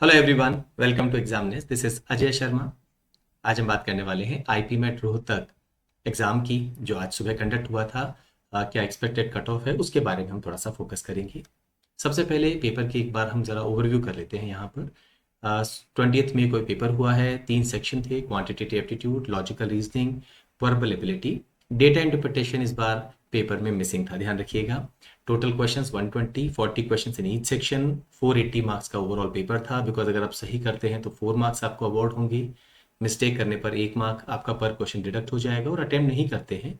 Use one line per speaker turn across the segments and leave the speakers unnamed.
Hello everyone, welcome to examinees. This is Ajay Sharma. आज हम बात करने वाले हैं आईपी मेट रोहतक एग्जाम की, जो आज सुबह कंडक्ट हुआ था। क्या एक्सपेक्टेड कट ऑफ है उसके बारे में हम थोड़ा सा फोकस करेंगे। सबसे पहले पेपर की एक बार हम जरा ओवरव्यू कर लेते हैं। यहाँ पर 20 मई को पेपर हुआ है। 3 सेक्शन थे: quantitative aptitude, logical reasoning, verbal ability. Data interpretation इस बार पेपर में मिसिंग था, ध्यान रखिएगा। Total questions 120, 40 questions in each section. 480 marks का ओवरऑल पेपर था। बिकॉज अगर आप सही करते हैं तो 4 मार्क्स आपको अवार्ड होंगे। मिस्टेक करने पर 1 मार्क आपका पर क्वेश्चन डिडक्ट हो जाएगा, और अटेम्प्ट नहीं करते हैं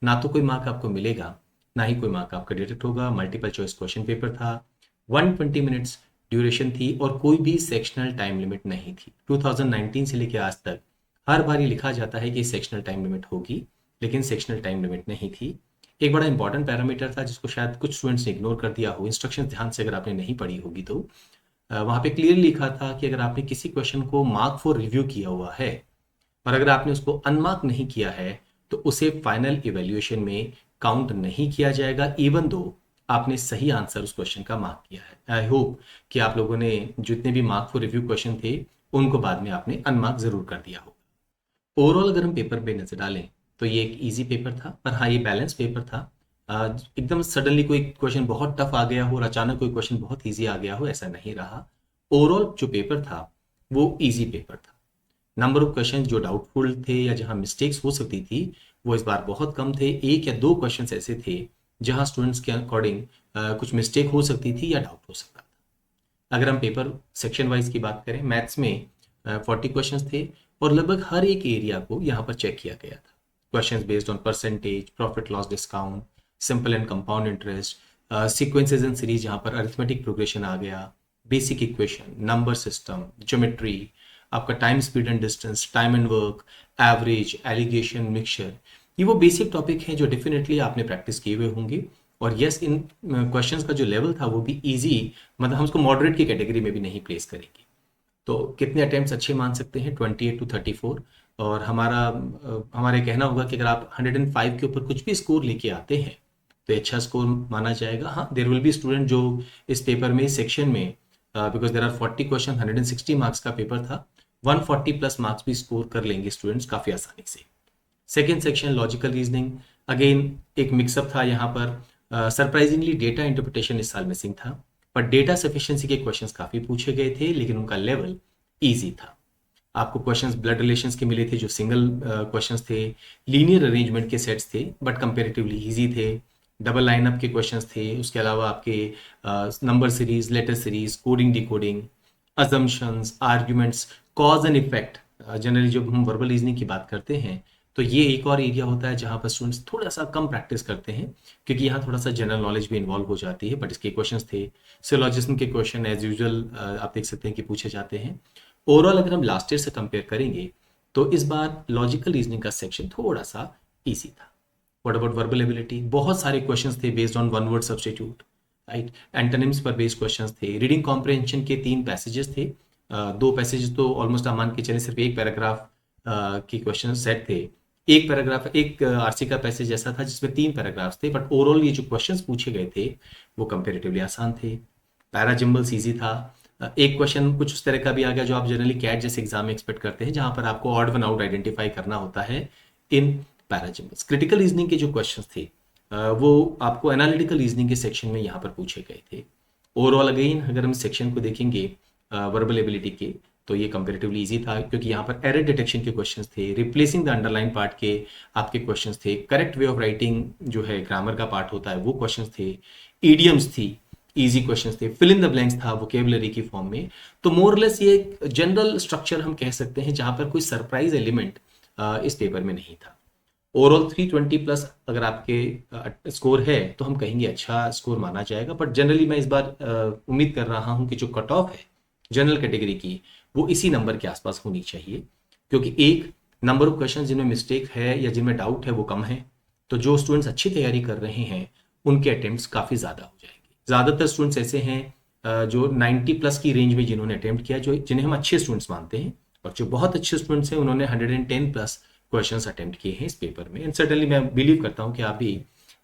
ना तो कोई मार्क आपको मिलेगा, ना ही कोई मार्क आपका डिडक्ट होगा। मल्टीपल चॉइस क्वेश्चन पेपर था। 120 मिनट्स ड्यूरेशन थी, और कोई भी सेक्शनल टाइम लिमिट नहीं थी। 2019 से लेकर आज तक हर बार ये लिखा जाता है कि सेक्शनल टाइम लिमिट होगी, लेकिन सेक्शनल टाइम लिमिट नहीं थी। एक बड़ा इंपॉर्टेंट पैरामीटर था जिसको शायद कुछ स्टूडेंट्स ने इग्नोर कर दिया हो। इंस्ट्रक्शंस ध्यान से अगर आपने नहीं पढ़ी होगी तो वहाँ पे क्लियरली लिखा था कि अगर आपने किसी क्वेश्चन को मार्क फॉर रिव्यू किया हुआ है और अगर आपने उसको अनमार्क नहीं किया है तो उसे फाइनल इवेल्युएशन में काउंट नहीं किया जाएगा, इवन दो आपने सही आंसर उस क्वेश्चन का मार्क किया है। आई होप कि आप लोगों ने जितने भी मार्क फॉर रिव्यू क्वेश्चन थे उनको बाद में आपने अनमार्क जरूर कर दिया हो। ओवरऑल अगर हम पेपर पे नजर डालें तो ये एक इजी पेपर था, पर हाँ ये बैलेंस पेपर था। एकदम सडनली कोई क्वेश्चन बहुत टफ आ गया हो और अचानक कोई क्वेश्चन बहुत इजी आ गया हो, ऐसा नहीं रहा। ओवरऑल जो पेपर था वो इजी पेपर था। नंबर ऑफ क्वेश्चन जो डाउटफुल थे या जहां मिस्टेक्स हो सकती थी वो इस बार बहुत कम थे। 1 या 2 क्वेश्चन ऐसे थे जहां स्टूडेंट्स के अकॉर्डिंग कुछ मिस्टेक हो सकती थी या डाउट हो सकता था। अगर हम पेपर सेक्शन वाइज की बात करें, मैथ्स में 40 क्वेश्चंस थे, और लगभग हर एक एरिया को यहाँ पर चेक किया गया था। Questions based on percentage, profit loss discount, simple and compound interest, sequences and series जहाँ पर अरिथमेटिक प्रोग्रेशन आ गया, basic equation, number system, geometry, आपका time speed and distance, time and work, average, alligation, mixture. ये वो basic topic हैं जो definitely आपने प्रैक्टिस किए हुए होंगे। और यस, इन क्वेश्चंस का जो लेवल था वो भी इजी, मतलब हम उसको मॉडरेट की कैटेगरी में भी नहीं प्लेस करेंगे। तो कितने अटेम्प्ट्स अच्छे मान सकते हैं? 28 to 34। और हमारे कहना होगा कि अगर आप 105 के ऊपर कुछ भी स्कोर लेके आते हैं तो ये अच्छा स्कोर माना जाएगा। हाँ, देर विल बी स्टूडेंट जो इस पेपर में सेक्शन में, because there are 40 question, 160 marks का पेपर था, 140 प्लस मार्क्स भी स्कोर कर लेंगे स्टूडेंट्स काफ़ी आसानी से। Second section logical reasoning, again एक मिक्सअप था यहाँ पर। सरप्राइजिंगली डेटा इंटरप्रिटेशन इस साल मिसिंग था, पर डेटा सफिशिएंसी के क्वेश्चंस काफ़ी पूछे गए थे, लेकिन उनका लेवल ईजी था। आपको क्वेश्चंस ब्लड रिलेशंस के मिले थे जो सिंगल क्वेश्चंस थे। लीनियर अरेंजमेंट के सेट्स थे बट कंपेरेटिवली ईजी थे। डबल लाइनअप के क्वेश्चंस थे। उसके अलावा आपके number series, letter series, coding decoding, assumptions, arguments, cause and effect. Generally जब हम वर्बल रीजनिंग की बात करते हैं तो ये एक और एरिया होता है जहाँ पर स्टूडेंट्स थोड़ा सा कम प्रैक्टिस करते हैं, क्योंकि यहाँ थोड़ा सा जनरल नॉलेज भी इन्वॉल्व हो जाती है। बट इसके क्वेश्चंस थे। सिलोजिज्म के क्वेश्चन एज यूजुअल आप देख सकते हैं कि पूछे जाते हैं। ओवरऑल अगर हम लास्ट ईयर से कंपेयर करेंगे तो इस बार लॉजिकल रीजनिंग का सेक्शन थोड़ा सा ईजी था। What about verbal ability? बहुत सारे क्वेश्चंस थे based on one word substitute, right. Antonyms पर बेस्ड क्वेश्चंस थे। रीडिंग कॉम्प्रहेंशन के 3 पैसेजेस थे। 2 पैसेज तो ऑलमोस्ट आप मान के चले सिर्फ एक पैराग्राफ की क्वेश्चन सेट थे। एक पैराग्राफ, एक आरसी का पैसेज ऐसा था जिसमें 3 पैराग्राफ्स थे, बट ओवरऑल ये जो क्वेश्चंस पूछे गए थे वो कंपेरेटिवली आसान थे। पैराजिम्बल्स ईजी था। एक क्वेश्चन कुछ उस तरह का भी आ गया जो आप जनरली कैट जैसे एग्जाम में एक्सपेक्ट करते हैं, जहां पर आपको ऑड वन आउट आइडेंटिफाई करना होता है इन पैराजिम्बल्स। क्रिटिकल रीजनिंग के जो क्वेश्चंस थे वो आपको एनालिटिकल रीजनिंग के सेक्शन में यहाँ पर पूछे गए थे। ओवरऑल अगेन अगर हम सेक्शन को देखेंगे वर्बल एबिलिटी के, तो ये कंपेरेटिवली इजी था, क्योंकि यहाँ पर एरर डिटेक्शन के क्वेश्चंस थे, रिप्लेसिंग द अंडरलाइन पार्ट के आपके क्वेश्चंस थे, करेक्ट वे ऑफ राइटिंग जो है ग्रामर का पार्ट होता है वो क्वेश्चंस थे, ईडियम्स थी, इजी क्वेश्चंस थे, फिल इन द ब्लैंक्स था वोकेबलरी की फॉर्म में। तो मोरलेस ये एक जनरल स्ट्रक्चर हम कह सकते हैं जहां पर कोई सरप्राइज एलिमेंट इस पेपर में नहीं था। ओवरऑल 320 प्लस अगर आपके स्कोर है तो हम कहेंगे अच्छा स्कोर माना जाएगा। बट जनरली मैं इस बार उम्मीद कर रहा हूं कि जो कट ऑफ है जनरल कैटेगरी की वो इसी नंबर के आसपास होनी चाहिए, क्योंकि एक नंबर ऑफ क्वेश्चन जिनमें मिस्टेक है या जिनमें डाउट है वो कम है। तो जो स्टूडेंट्स अच्छी तैयारी कर रहे हैं उनके अटेम्प्ट्स काफ़ी ज़्यादा हो जाएंगे। ज़्यादातर स्टूडेंट्स ऐसे हैं जो 90 प्लस की रेंज में जिन्होंने अटेम्प्ट किया, जो जिन्हें हम अच्छे स्टूडेंट्स मानते हैं। और जो बहुत अच्छे स्टूडेंट्स हैं उन्होंने 110 प्लस क्वेश्चंस अटेम्प्ट किए हैं इस पेपर में। एंड सर्टनली मैं बिलीव करता हूँ कि आप भी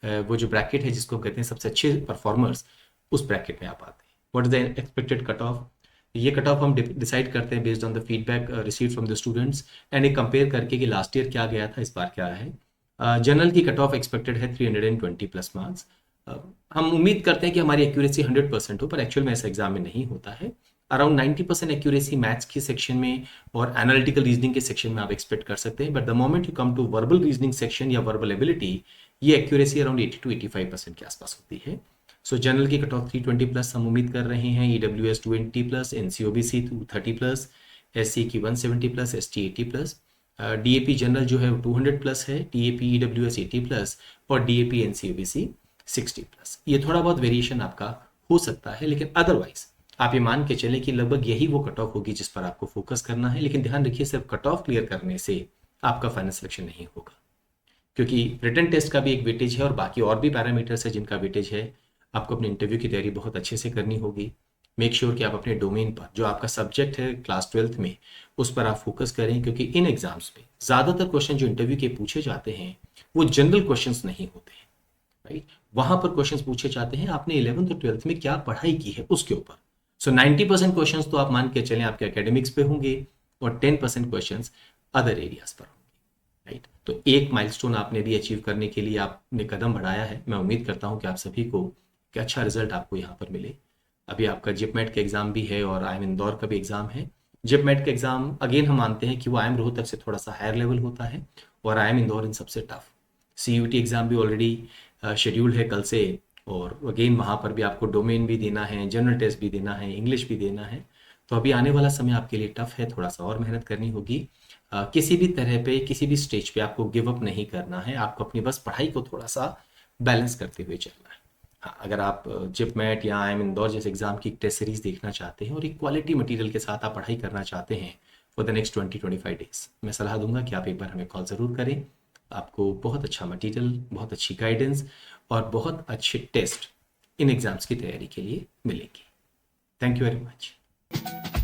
वो जो ब्रैकेट है जिसको कहते हैं सबसे अच्छे परफॉर्मर्स, उस ब्रैकेट में आप आते हैं। What is the expected cut off? ये कट ऑफ हम डिसाइड करते हैं based on the feedback receive from the students and एक कंपेयर करके कि लास्ट ईयर क्या गया था, इस बार क्या है। जनरल की कट ऑफ एक्सपेक्टेड है 320 प्लस मार्क्स। हम उम्मीद करते हैं कि हमारी एक्यूरेसी 100% हो, पर एक्चुअल में ऐसा एग्जाम में नहीं होता है। अराउंड 90% एक्यूरेसी मैथ्स के सेक्शन में और एनालिटिकल रीजनिंग के सेक्शन में आप एक्सपेक्ट कर सकते हैं, but the moment you come to verbal reasoning section या वर्बल एबिलिटी, ये एक्यूरेसी अराउंड 80 to 85% के आसपास होती है। सो जनरल की कट ऑफ 320 प्लस हम उम्मीद कर रहे हैं, EWS 20 plus, NCOBC 230 plus, SC की 170 plus, ST 80 plus, DAP general जो है वो 200 प्लस है, TAP EWS 80 प्लस और DAP NCOBC 60 प्लस। ये थोड़ा बहुत वेरिएशन आपका हो सकता है, लेकिन अदरवाइज आप ये मान के चलें कि लगभग यही वो कट ऑफ होगी जिस पर आपको फोकस करना है। लेकिन ध्यान रखिए, सिर्फ कट ऑफ क्लियर करने से आपका फाइनल सिलेक्शन नहीं होगा, क्योंकि रिटन टेस्ट का भी एक वेटेज है और बाकी और भी पैरामीटर्स है जिनका वेटेज है। आपको अपने इंटरव्यू की तैयारी बहुत अच्छे से करनी होगी। मेक श्योर कि आप अपने डोमेन पर, जो आपका सब्जेक्ट है क्लास 12th में, उस पर आप फोकस करें, क्योंकि इन एग्जाम्स में ज़्यादातर क्वेश्चन जो इंटरव्यू के पूछे जाते हैं वो जनरल क्वेश्चंस नहीं होते हैं, राइट। वहां पर क्वेश्चंस पूछे जाते हैं आपने 11th और 12th में क्या पढ़ाई की है उसके ऊपर। सो 90% क्वेश्चंस तो आप मान के चलें आपके एकेडमिक्स पे होंगे और 10% क्वेश्चंस अदर एरियाज पर होंगे, राइट। तो एक माइलस्टोन आपने भी अचीव करने के लिए आपने कदम बढ़ाया है। मैं उम्मीद करता हूं कि आप सभी को कि अच्छा रिजल्ट आपको यहाँ पर मिले। अभी आपका जिपमेट का एग्जाम भी है और IIM इंदौर का भी एग्जाम है। जिपमेट का एग्जाम अगेन हम मानते हैं कि वो IIM रोहतक से थोड़ा सा हायर लेवल होता है और IIM इंदौर इन सबसे टफ। CUT एग्जाम भी ऑलरेडी शेड्यूल्ड है कल से, और अगेन वहाँ पर भी आपको डोमेन भी देना है, जनरल टेस्ट भी देना है, इंग्लिश भी देना है। तो अभी आने वाला समय आपके लिए टफ है, थोड़ा सा और मेहनत करनी होगी। किसी भी तरह पे, किसी भी स्टेज पे आपको गिव अप नहीं करना है, आपको अपनी बस पढ़ाई को थोड़ा सा बैलेंस करते हुए चलना है। हाँ, अगर आप जिपमेट या IIM इंदौर जैसे एग्जाम की टेस्ट सीरीज देखना चाहते हैं और एक क्वालिटी मटेरियल के साथ आप पढ़ाई करना चाहते हैं फॉर द नेक्स्ट 20-25 डेज, मैं सलाह दूंगा कि आप एक बार हमें कॉल ज़रूर करें। आपको बहुत अच्छा मटेरियल, बहुत अच्छी गाइडेंस और बहुत अच्छे टेस्ट इन एग्जाम्स की तैयारी के लिए मिलेंगे। Thank you very much.